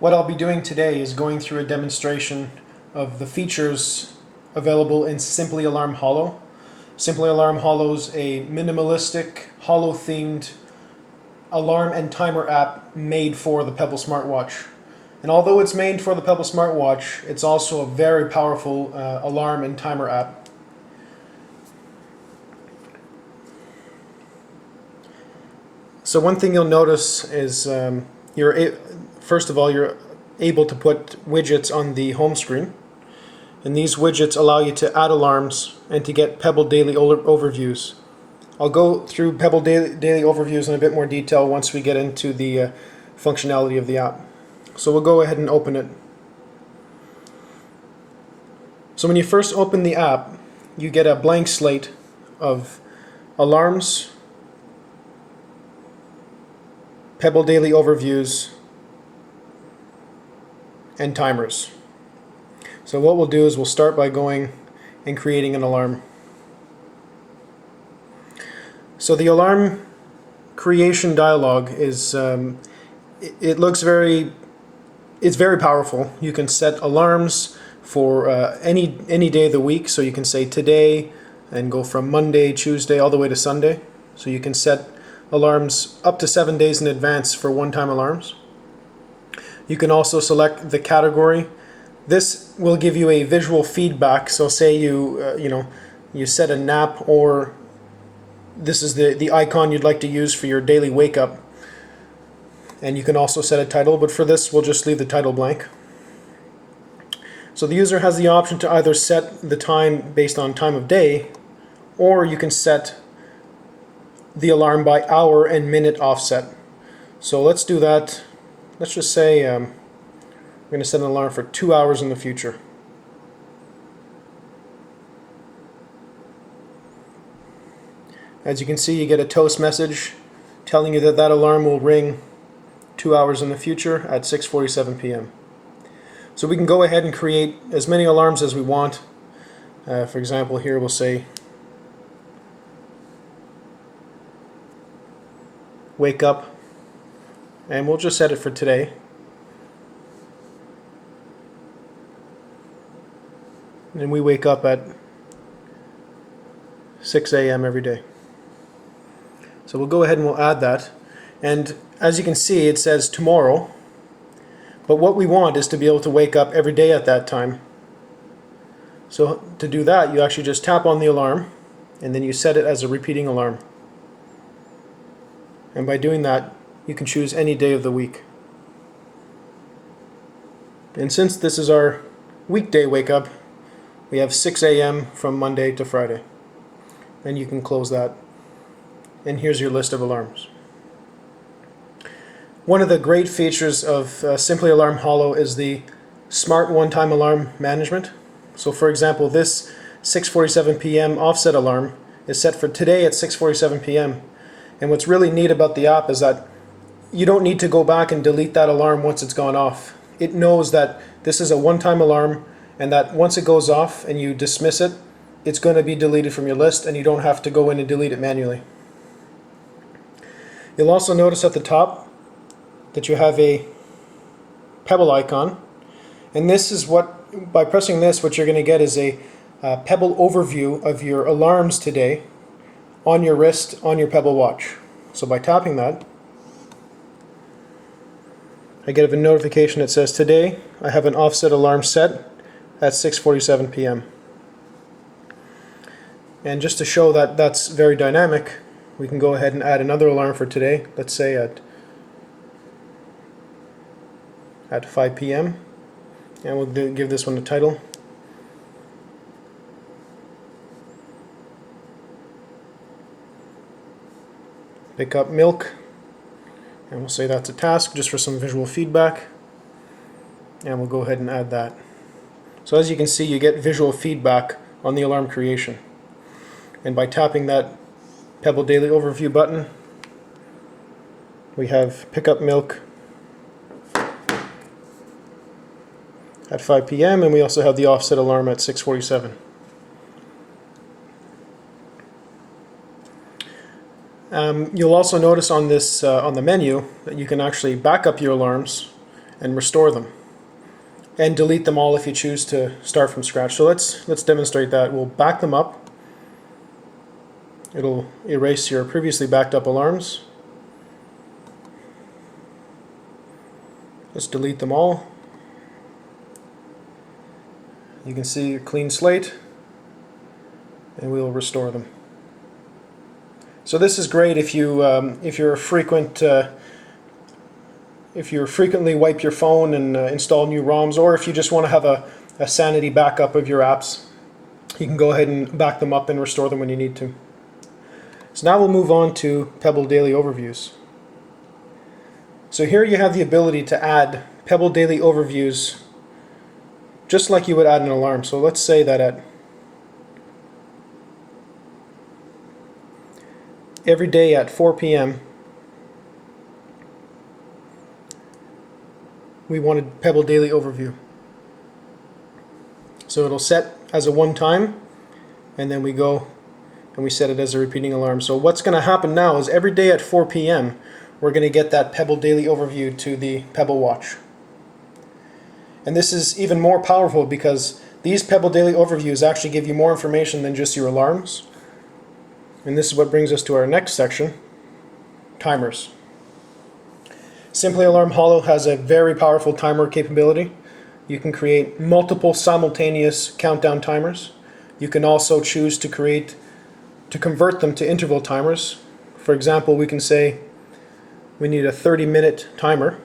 What I'll be doing today is going through a demonstration of the features available in Simply Alarm Holo. Simply Alarm Holo is a minimalistic, holo-themed alarm and timer app made for the Pebble Smartwatch. And although it's made for the Pebble Smartwatch, it's also a very powerful alarm and timer app. So one thing you'll notice is first of all, you're able to put widgets on the home screen. And these widgets allow you to add alarms and to get Pebble Daily Overviews. I'll go through Pebble Daily Overviews in a bit more detail once we get into the functionality of the app. So we'll go ahead and open it. So when you first open the app, you get a blank slate of alarms, Pebble Daily Overviews, and timers. So what we'll do is we'll start by going and creating an alarm. So the alarm creation dialog is it's very powerful. You can set alarms for any day of the week. So you can say today and go from Monday, Tuesday, all the way to Sunday. So you can set alarms up to 7 days in advance for one-time alarms. You can also select the category. This will give you a visual feedback. So say you set a nap, or this is the icon you'd like to use for your daily wake up. And you can also set a title, but for this we'll just leave the title blank. So the user has the option to either set the time based on time of day, or you can set the alarm by hour and minute offset. So let's do that. Let's just say we're going to set an alarm for 2 hours in the future. As you can see, you get a toast message telling you that that alarm will ring 2 hours in the future at 6:47 p.m. So we can go ahead and create as many alarms as we want. For example, here we'll say wake up, and we'll just set it for today. And we wake up at 6 a.m. every day. So we'll go ahead and we'll add that. And as you can see, it says tomorrow. But what we want is to be able to wake up every day at that time. So to do that, you actually just tap on the alarm, and then you set it as a repeating alarm. And by doing that, you can choose any day of the week. And since this is our weekday wake up, we have 6 a.m. from Monday to Friday. And you can close that. And here's your list of alarms. One of the great features of Simply Alarm Holo is the smart one-time alarm management. So for example, this 6:47 p.m. offset alarm is set for today at 6:47 p.m. And what's really neat about the app is that you don't need to go back and delete that alarm once it's gone off. It knows that this is a one-time alarm, and that once it goes off and you dismiss it, it's going to be deleted from your list, and you don't have to go in and delete it manually. You'll also notice at the top that you have a Pebble icon, and this is by pressing this, what you're going to get is a Pebble overview of your alarms today on your wrist on your Pebble watch. So by tapping that, I get a notification that says today I have an offset alarm set at 6:47 p.m. And just to show that that's very dynamic, we can go ahead and add another alarm for today. Let's say at 5 p.m. and we'll give this one a title. Pick up milk, and we'll say that's a task just for some visual feedback, and we'll go ahead and add that. So as you can see, you get visual feedback on the alarm creation, and by tapping that Pebble Daily Overview button, we have pick up milk at 5 p.m. and we also have the offset alarm at 6:47. You'll also notice on this on the menu that you can actually back up your alarms and restore them. And delete them all if you choose to start from scratch. So let's demonstrate that. We'll back them up. It'll erase your previously backed up alarms. Let's delete them all. You can see a clean slate, and we will restore them. So this is great if you're a frequent if you frequently wipe your phone and install new ROMs, or if you just want to have a sanity backup of your apps. You can go ahead and back them up and restore them when you need to. So now we'll move on to Pebble Daily Overviews. So here you have the ability to add Pebble Daily Overviews just like you would add an alarm. So let's say that at every day at 4 p.m. we wanted Pebble Daily Overview. So it'll set as a one-time, and then we go and we set it as a repeating alarm. So what's going to happen now is every day at 4 p.m. we're going to get that Pebble Daily Overview to the Pebble Watch. And this is even more powerful because these Pebble Daily Overviews actually give you more information than just your alarms. And this is what brings us to our next section, timers. Simply Alarm Holo has a very powerful timer capability. You can create multiple simultaneous countdown timers. You can also choose to convert them to interval timers. For example, we can say we need a 30-minute timer.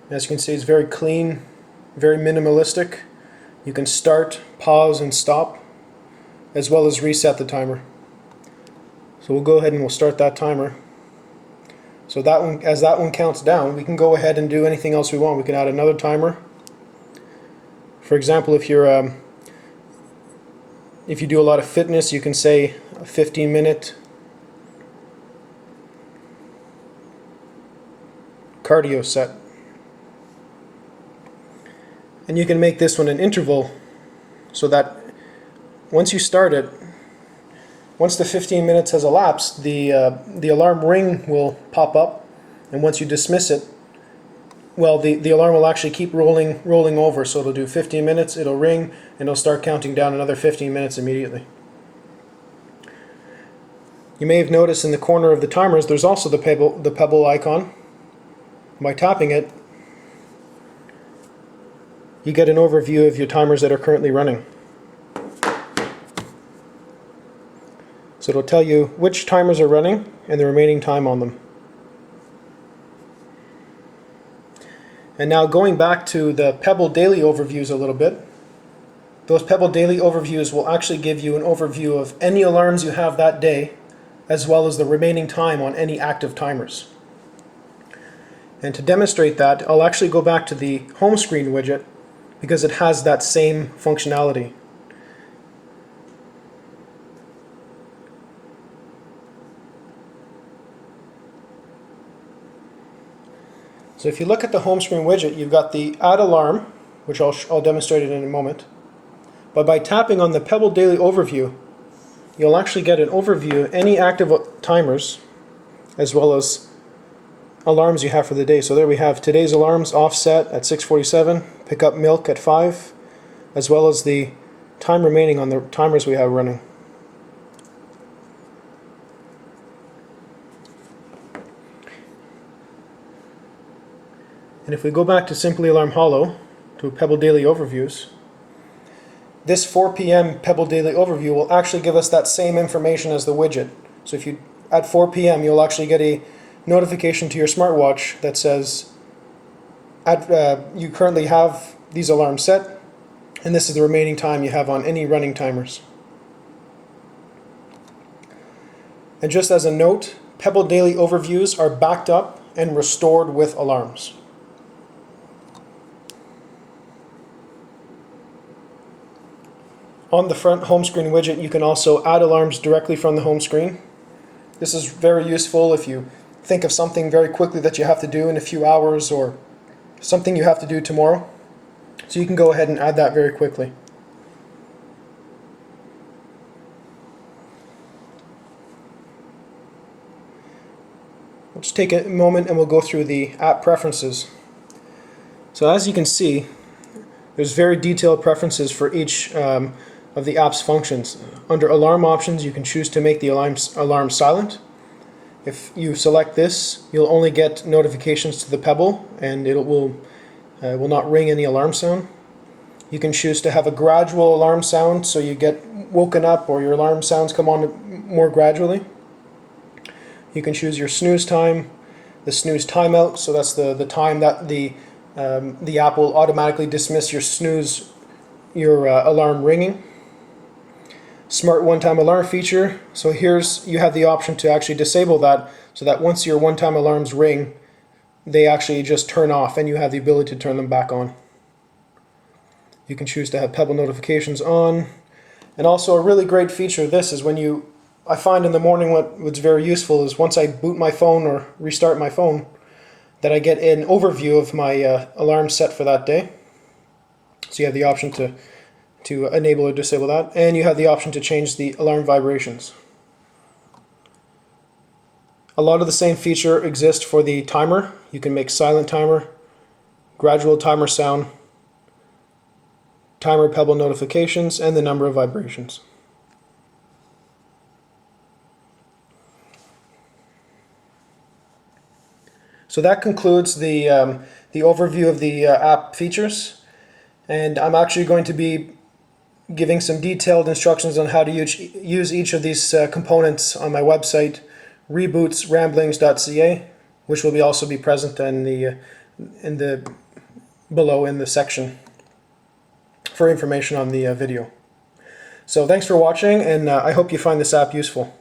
As you can see, it's very clean, very minimalistic. You can start, pause, and stop, as well as reset the timer. So we'll go ahead and we'll start that timer. So that one, as that one counts down, we can go ahead and do anything else we want. We can add another timer. For example, if you do a lot of fitness, you can say a 15-minute cardio set. And you can make this one an interval so that once you start it, once the 15 minutes has elapsed, the alarm ring will pop up, and once you dismiss it, well, the alarm will actually keep rolling over. So it'll do 15 minutes, it'll ring, and it'll start counting down another 15 minutes immediately. You may have noticed in the corner of the timers there's also the Pebble icon. By tapping it, you get an overview of your timers that are currently running. So it'll tell you which timers are running and the remaining time on them. And now going back to the Pebble Daily Overviews a little bit, those Pebble Daily Overviews will actually give you an overview of any alarms you have that day, as well as the remaining time on any active timers. And to demonstrate that, I'll actually go back to the home screen widget because it has that same functionality. So if you look at the home screen widget, you've got the add alarm, which I'll demonstrate it in a moment. But by tapping on the Pebble Daily Overview, you'll actually get an overview of any active timers as well as alarms you have for the day. So there we have today's alarms offset at 6:47, pick up milk at 5, as well as the time remaining on the timers we have running. And if we go back to Simply Alarm Holo, to Pebble Daily Overviews, this 4 p.m. Pebble Daily Overview will actually give us that same information as the widget. So if you, at 4 p.m., you'll actually get a notification to your smartwatch that says you currently have these alarms set, and this is the remaining time you have on any running timers. And just as a note, Pebble Daily Overviews are backed up and restored with alarms. On the front home screen widget, you can also add alarms directly from the home screen. This is very useful if you think of something very quickly that you have to do in a few hours, or something you have to do tomorrow. So you can go ahead and add that very quickly. Let's take a moment and we'll go through the app preferences. So as you can see, there's very detailed preferences for each of the app's functions. Under alarm options, you can choose to make the alarm silent. If you select this, you'll only get notifications to the Pebble, and it will not ring any alarm sound. You can choose to have a gradual alarm sound, so you get woken up or your alarm sounds come on more gradually. You can choose your snooze time, the snooze timeout, so that's the time that the app will automatically dismiss your alarm ringing. Smart one-time alarm feature, so you have the option to actually disable that, so that once your one-time alarms ring, they actually just turn off and you have the ability to turn them back on. You can choose to have Pebble notifications on. And also a really great feature of this is I find in the morning what's very useful is once I boot my phone or restart my phone, that I get an overview of my alarm set for that day. So you have the option to enable or disable that, and you have the option to change the alarm vibrations. A lot of the same feature exists for the timer. You can make silent timer, gradual timer sound, timer Pebble notifications, and the number of vibrations. So that concludes the overview of the app features, and I'm actually going to be giving some detailed instructions on how to use each of these components on my website, rebootsramblings.ca, which will also be present below in the section for information on the video. So thanks for watching, and I hope you find this app useful.